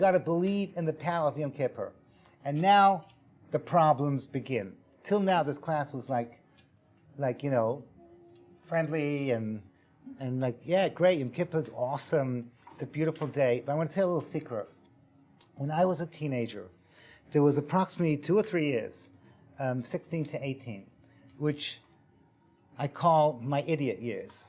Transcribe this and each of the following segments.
got to believe in the power of Yom Kippur. And now the problems begin. Till now, this class was like friendly and like, yeah, great, Yom Kippur's awesome. It's a beautiful day. But I want to tell you a little secret. When I was a teenager, there was approximately 2 or 3 years, 16 to 18, which I call my idiot years.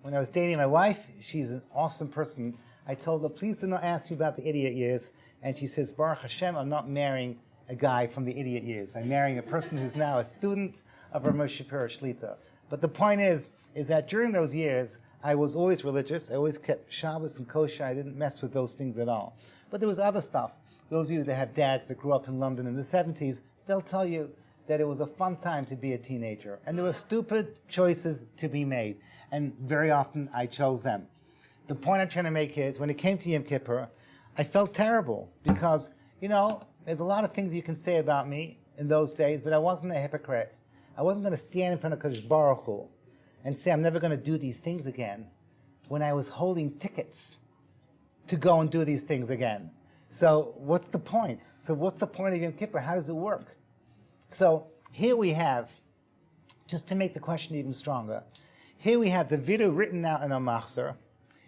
When I was dating my wife, she's an awesome person. I told her, please do not ask me about the idiot years. And she says, Baruch Hashem, I'm not marrying a guy from the idiot years. I'm marrying a person who's now a student of Rav Moshe Pira Shlita. But the point is that during those years, I was always religious. I always kept Shabbos and kosher. I didn't mess with those things at all. But there was other stuff. Those of you that have dads that grew up in London in the 70s, they'll tell you that it was a fun time to be a teenager. And there were stupid choices to be made. And very often I chose them. The point I'm trying to make is, when it came to Yom Kippur, I felt terrible because, there's a lot of things you can say about me in those days, but I wasn't a hypocrite. I wasn't going to stand in front of Kadosh Baruch Hu and say I'm never going to do these things again when I was holding tickets to go and do these things again. So what's the point? So what's the point of Yom Kippur? How does it work? So here we have, just to make the question even stronger, here we have the video written out in a machzor.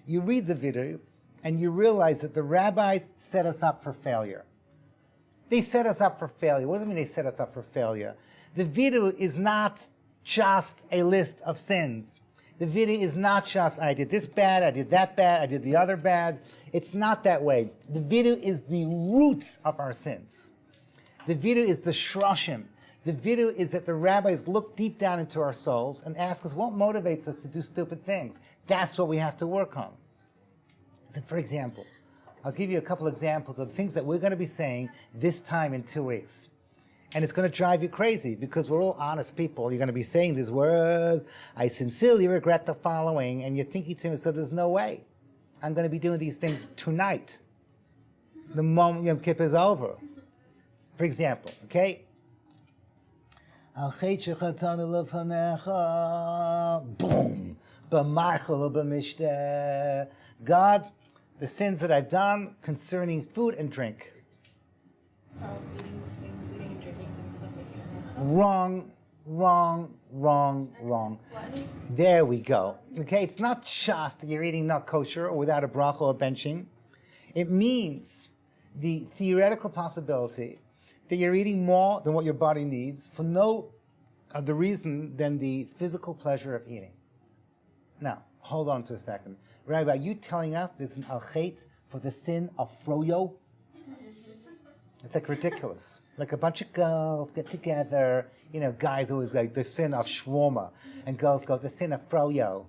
You read the video and you realize that the rabbis set us up for failure. They set us up for failure. What does it mean they set us up for failure? The video is not just a list of sins. The video is not just, I did this bad, I did that bad, I did the other bad. It's not that way. The video is the roots of our sins. The video is the shroshim. The video is that the rabbis look deep down into our souls and ask us what motivates us to do stupid things. That's what we have to work on. So for example, I'll give you a couple examples of the things that we're going to be saying this time in 2 weeks. And it's going to drive you crazy because we're all honest people. You're going to be saying these words, I sincerely regret the following, and you're thinking to yourself, there's no way. I'm going to be doing these things tonight, the moment Yom Kippur is over. For example, okay? Boom. God, the sins that I've done concerning food and drink. Eating things, drinking things without making a Wrong. There we go. Okay, it's not just that you're eating not kosher or without a bracha or benching. It means the theoretical possibility that you're eating more than what your body needs for no other reason than the physical pleasure of eating. Now, hold on to a second. Rabbi, are you telling us there's an al-chet for the sin of froyo? It's like ridiculous. Like a bunch of girls get together, guys always like the sin of shwarma, and girls go, the sin of froyo.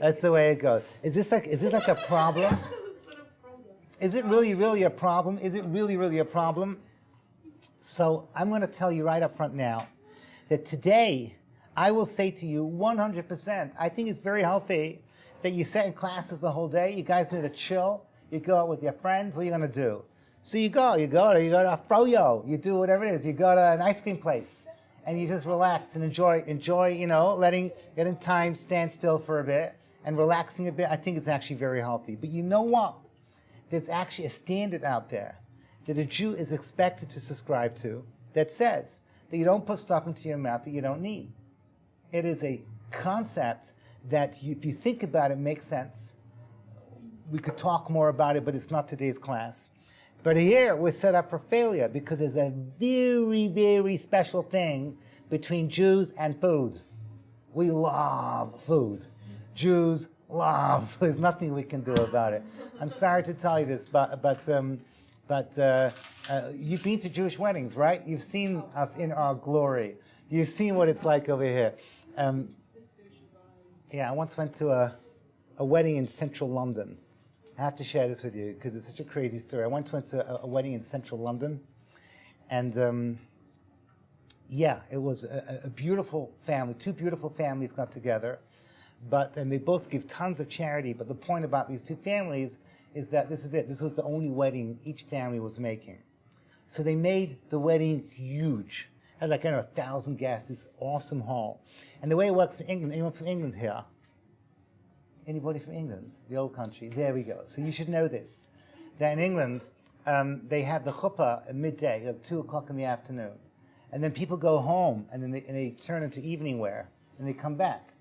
That's the way it goes. Is this like a problem? Is it really a problem? Is it really a problem? So I'm going to tell you right up front now that today I will say to you 100%, I think it's very healthy that you sit in classes the whole day. You guys need to chill. You go out with your friends. What are you going to do? So you go to a froyo. You do whatever it is. You go to an ice cream place and you just relax and enjoy, letting time stand still for a bit and relaxing a bit. I think it's actually very healthy. But you know what? There's actually a standard out there that a Jew is expected to subscribe to that says that you don't put stuff into your mouth that you don't need. It is a concept that if you think about it, makes sense. We could talk more about it, but it's not today's class. But here we're set up for failure because there's a very special thing between Jews and food. We love food. Jews love. There's nothing we can do about it. I'm sorry to tell you this, but you've been to Jewish weddings, right? You've seen us in our glory. You've seen what it's like over here. I once went to a wedding in central London. I have to share this with you because it's such a crazy story. I once went to a wedding in central London, and it was a beautiful family. 2 beautiful families got together, and they both give tons of charity. But the point about these 2 families is that this is it. This was the only wedding each family was making. So they made the wedding huge. Had 1,000 guests, this awesome hall. And the way it works in England, anyone from England here? Anybody from England? The old country? There we go. So you should know this. That in England, they have the chuppah at midday, at 2 o'clock in the afternoon. And then people go home, and then they turn into evening wear, and they come back.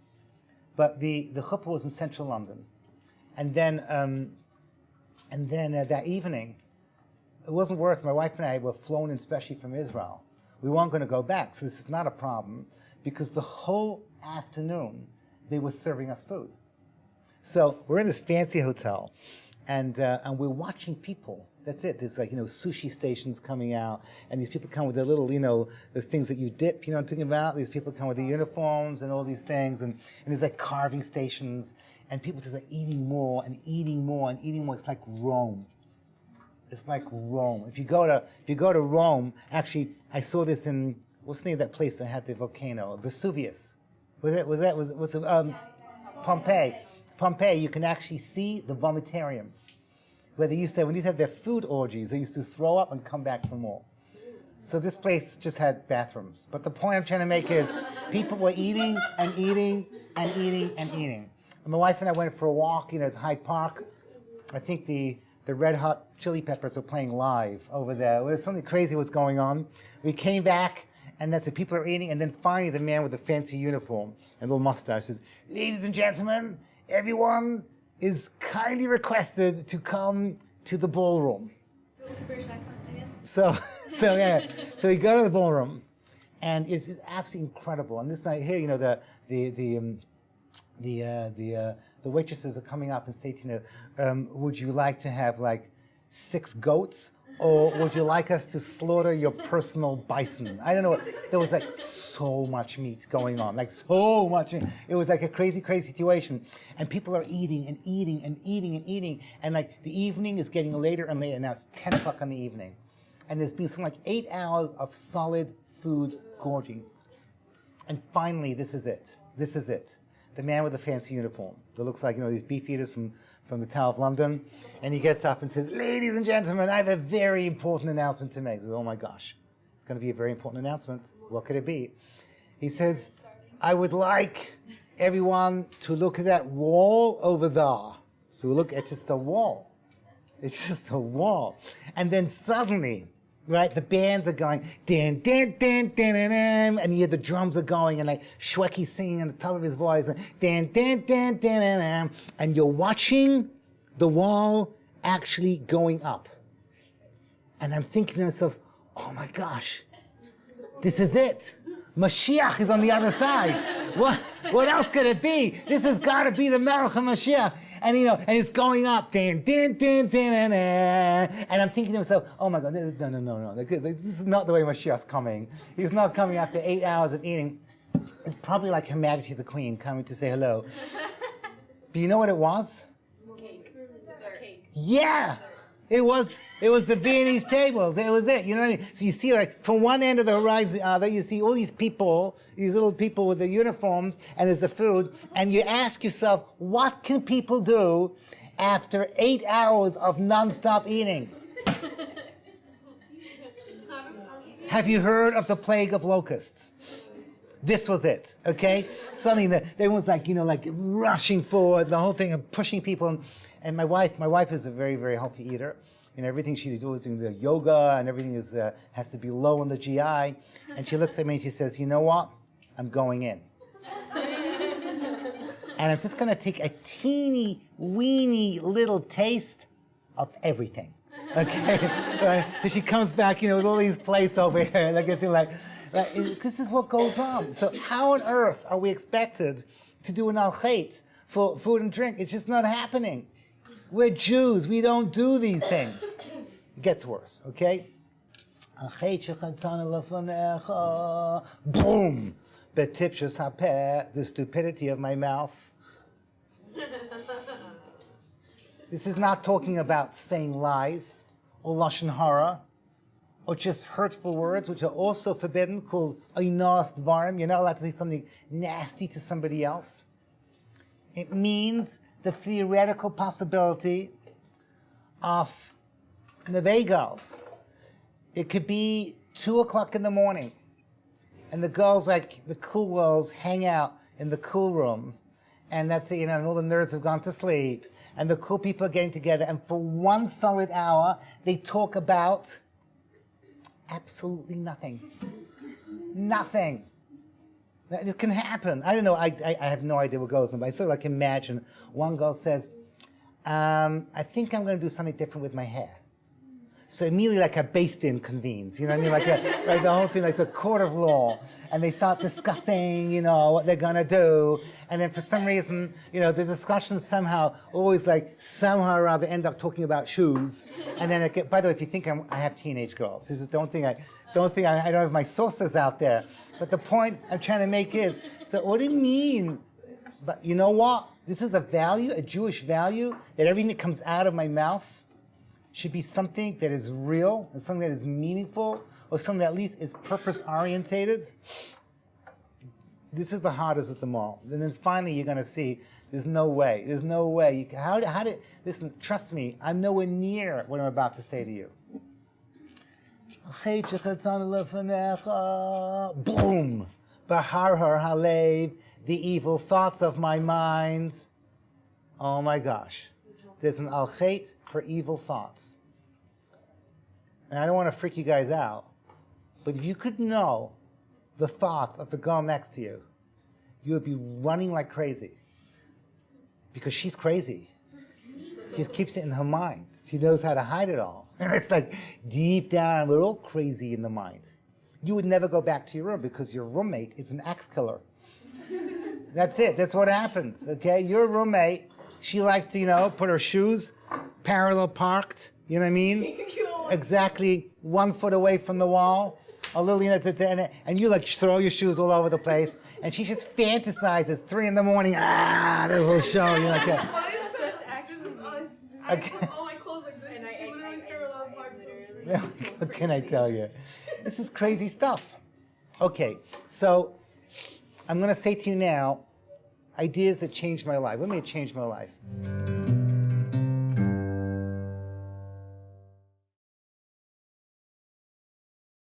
But the chuppah was in central London. And then that evening, it wasn't worth, my wife and I were flown in especially from Israel. We weren't going to go back, so this is not a problem, because the whole afternoon, they were serving us food. So we're in this fancy hotel, and we're watching people. That's it. There's like, sushi stations coming out, and these people come with their little, those things that you dip, you know what I'm talking about? These people come with the uniforms and all these things, and there's like carving stations, and people just like eating more and eating more and eating more. It's like Rome. It's like Rome. If you go to Rome, actually, I saw this in, what's the name of that place that had the volcano? Vesuvius. Was it Pompeii? Pompeii, you can actually see the vomitariums, where they used to, when these had their food orgies, they used to throw up and come back for more. So this place just had bathrooms. But the point I'm trying to make is, people were eating and eating and eating and eating. And my wife and I went for a walk, it's Hyde Park. I think the Red Hot Chili Peppers were playing live over there. There was something crazy was going on. We came back, and that's it. People are eating, and then finally the man with the fancy uniform and little mustache says, "Ladies and gentlemen, everyone is kindly requested to come to the ballroom." Do it with a British accent again. So we go to the ballroom, and it's absolutely incredible. And this night here, the waitresses are coming up and say, would you like to have like 6 goats, or would you like us to slaughter your personal bison? I don't know. There was like so much meat going on, like so much. It was like a crazy, crazy situation. And people are eating and eating and eating and eating. And like the evening is getting later and later. Now it's 10 o'clock in the evening. And there's been something like 8 hours of solid food gorging. And finally, this is it. This is it. The man with the fancy uniform that looks like, these beef eaters from the Tower of London. And he gets up and says, "Ladies and gentlemen, I have a very important announcement to make." He says, "Oh my gosh, it's going to be a very important announcement. What could it be?" He says, "I would like everyone to look at that wall over there." So we look, it's just a wall. It's just a wall. And then suddenly, right, the bands are going, dan, dan, dan, dan, dan, dan, and you hear the drums are going, and like Shwekey's singing on the top of his voice, and dan, dan, dan, dan, dan, dan, and you're watching the wall actually going up. And I'm thinking to myself, oh my gosh, this is it. Mashiach is on the other side. What else could it be? This has got to be the Menachem Mashiach. And and it's going up, dan, dan, dan, dan, dan, dan. And I'm thinking to myself, oh my God, no. This is not the way Mashiach's coming. He's not coming after 8 hours of eating. It's probably like Her Majesty the Queen coming to say hello. But you know what it was? Cake. Cake. Yeah! It was the Viennese tables. It was it. You know what I mean? So you see, like, from one end of the horizon, you see all these people, these little people with the uniforms, and there's the food, and you ask yourself, what can people do after 8 hours of nonstop eating? Have you heard of the plague of locusts? This was it, okay? Suddenly, everyone's like, like rushing forward, the whole thing, and pushing people. And my wife is a very, very healthy eater. Everything she's always doing the yoga, and everything has to be low on the GI. And she looks at me and she says, "You know what? I'm going in. And I'm just going to take a teeny, weeny little taste of everything." Okay? Right? So she comes back, with all these plates over here, like, this is what goes on. So how on earth are we expected to do an al-chait for food and drink? It's just not happening. We're Jews. We don't do these things. It gets worse, okay? Boom! The stupidity of my mouth. This is not talking about saying lies or lashon hara or just hurtful words, which are also forbidden, called oinos dvarim. You're not allowed to say something nasty to somebody else. It means the theoretical possibility of nevegals. It could be 2 o'clock in the morning, and the girls, like the cool girls, hang out in the cool room, and that's it, and all the nerds have gone to sleep, and the cool people are getting together, and for 1 solid hour, they talk about absolutely nothing. Nothing. It can happen. I don't know. I have no idea what goes on, but I sort of like imagine one girl says, I think I'm going to do something different with my hair. So immediately like a Beis-Din convenes, you know what I mean? Like the whole thing, like the court of law. And they start discussing, what they're gonna do. And then for some reason, the discussions somehow always somehow or other end up talking about shoes. And then, by the way, if you think I have teenage girls, don't think I don't have my sources out there. But the point I'm trying to make is, so what do you mean? But you know what? This is a value, a Jewish value, that everything that comes out of my mouth should be something that is real, and something that is meaningful, or something that at least is purpose-orientated. This is the hardest of them all. And then finally you're going to see, there's no way. Listen, trust me, I'm nowhere near what I'm about to say to you. Boom! Bahar halev, the evil thoughts of my mind. Oh my gosh. There's an al-chet for evil thoughts. And I don't want to freak you guys out, but if you could know the thoughts of the girl next to you, you would be running like crazy. Because she's crazy. She just keeps it in her mind. She knows how to hide it all. And it's like deep down, we're all crazy in the mind. You would never go back to your room because your roommate is an axe killer. That's it. That's what happens, okay? Your roommate, she likes to, put her shoes parallel parked, you know what I mean? Exactly 1 foot away from the wall. A little, and you throw your shoes all over the place, and she just fantasizes 3 in the morning. There's a little show. You're like, Why is that actually us? I put all my clothes like this, and she literally parallel parked. what can I tell you? This is crazy stuff. Okay, so I'm going to say to you now, ideas that changed my life. What made it change my life?